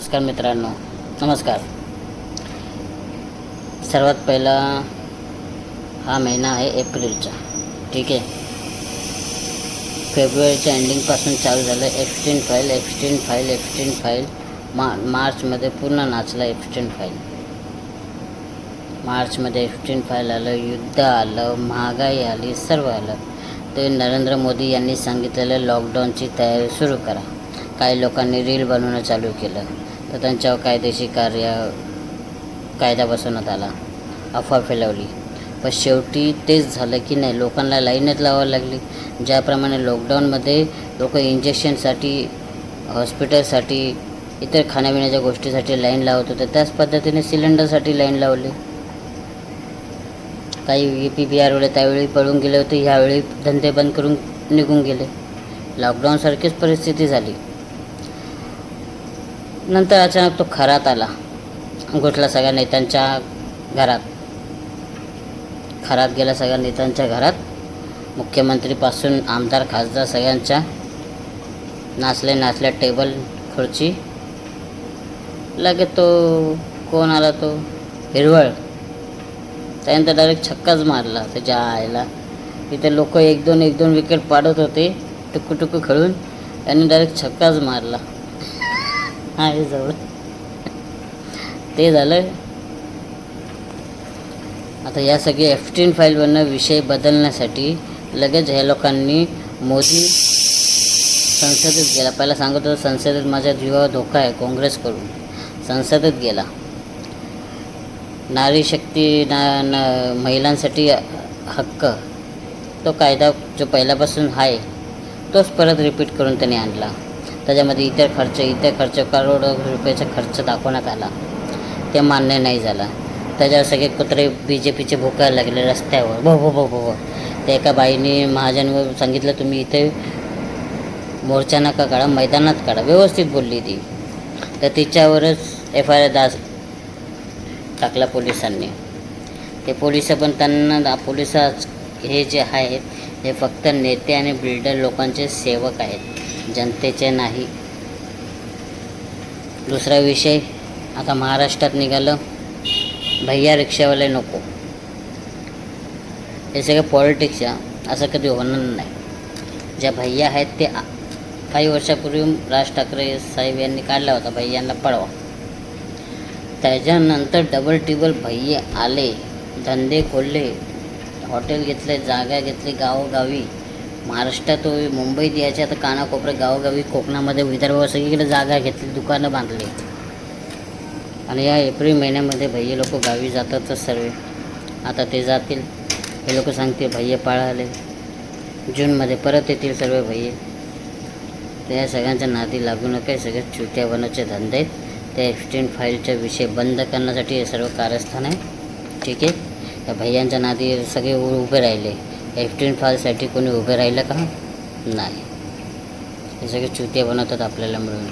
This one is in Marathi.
नमस्कार मित्रांनो, नमस्कार. सर्वात पहिला हा महिना आहे एप्रिलचा. ठीक आहे. फेब्रुवारीच्या एंडिंगपासून चालू झालं एफस्टीन फाईल. मार्चमध्ये पूर्ण नाचला एफस्टीन फाईल. मार्चमध्ये एफस्टीन फाईल आलं, युद्ध आलं, महागाई आली, सर्व आलं. ते नरेंद्र मोदी यांनी सांगितलेलं लॉकडाऊनची तयारी सुरू करा. काही लोकांनी रील बनवणं चालू केलं, तर त्यांच्यावर कायदेशीर कायदा बसवण्यात आला. अफवा फैलावली, पण शेवटी तेच झालं की नाही, लोकांना लाईनच लावावी लागली. ज्याप्रमाणे लॉकडाऊनमध्ये लोक इंजेक्शनसाठी, हॉस्पिटलसाठी, इतर खाण्यापिण्याच्या गोष्टीसाठी लाईन लावत होते, त्याच पद्धतीने सिलेंडरसाठी लाईन लावली. काही PPRवाले त्यावेळी पळून गेले होते, ह्यावेळी धंदे बंद करून निघून गेले. लॉकडाऊनसारखीच परिस्थिती झाली. नंतर अचानक तो खरात आला, घुसला सगळ्या नेत्यांच्या घरात. खरात गेला सगळ्या नेत्यांच्या घरात. मुख्यमंत्रीपासून आमदार खासदार सगळ्यांच्या नाचल्या टेबल खुर्ची. लगेच तो कोण आला, तो हिरवळ. त्यानंतर डायरेक्ट छक्काच मारला त्याच्या आईला. तिथे लोक एक दोन विकेट पाडत होते टुकू खेळून, त्यांनी डायरेक्ट छक्काच मारला. आहे जवळ ते झालं. आता या सगळी एफस्टीन फाईलवरनं विषय बदलण्यासाठी लगेच ह्या लोकांनी मोदी संसदेत गेला. पहिला सांगत होता संसदेत माझ्या जीवावर धोका आहे काँग्रेसकडून. संसदेत गेला. नारी शक्ती महिलांसाठी हक्क, तो कायदा जो पहिल्यापासून आहे तोच परत रिपीट करून त्यांनी आणला. त्याच्यामध्ये इतर खर्च करोडो रुपयाचा खर्च दाखवण्यात आला. ते मान्य नाही झाला. त्याच्यावर सगळे कुत्रे BJPचे भुकायला लागले रस्त्यावर. भो. त्या एका बाईने महाजनवर सांगितलं, तुम्ही इथे मोर्चा नका काढा, मैदानात काढा. व्यवस्थित बोलली ती. तर तिच्यावरच FIR टाकला पोलिसांनी. ते पोलिस पण त्यांना हे जे आहेत हे फक्त नेते आणि बिल्डर लोकांचे सेवक आहेत, जनतेचे नाही. दुसरा विषय आता महाराष्ट्रात निघालं, भैया रिक्षावाले नको. हे सगळं पॉलिटिक्स आहे, असं कधी होणार नाही. ज्या भैया आहेत ते काही वर्षापूर्वी राज ठाकरे साहेब यांनी काढला होता, भैयांना पळवा. त्याच्यानंतर डबल टिबल भैये आले, धंदे खोलले, हॉटेल घेतले, जागा घेतली गावोगावी. महाराष्ट्रात मुंबईत यायच्या तर कानाकोपऱ्यात गावोगावी, कोकणामध्ये, विदर्भावर सगळीकडे जागा घेतली, दुकानं बांधली. आणि या एप्रिल महिन्यामध्ये भैये लोक गावी जातातच सर्व. आता ते जातील, हे लोक सांगतील भैये पळाले. जूनमध्ये परत येतील सर्व भैये. त्या सगळ्यांच्या नादी लागू नका. सगळे चुट्या बनाचे धंदे आहेत. त्या एफस्टीन फाईलचा विषय बंद करण्यासाठी हे सर्व कारस्थान आहे. ठीक आहे. त्या भैयांच्या नादी सगळे उभे राहिले. एफस्टीन फाईलसाठी कोणी उभे राहिलं का? नाही. हे सगळे चुट्या बनवतात आपल्याला मिळून.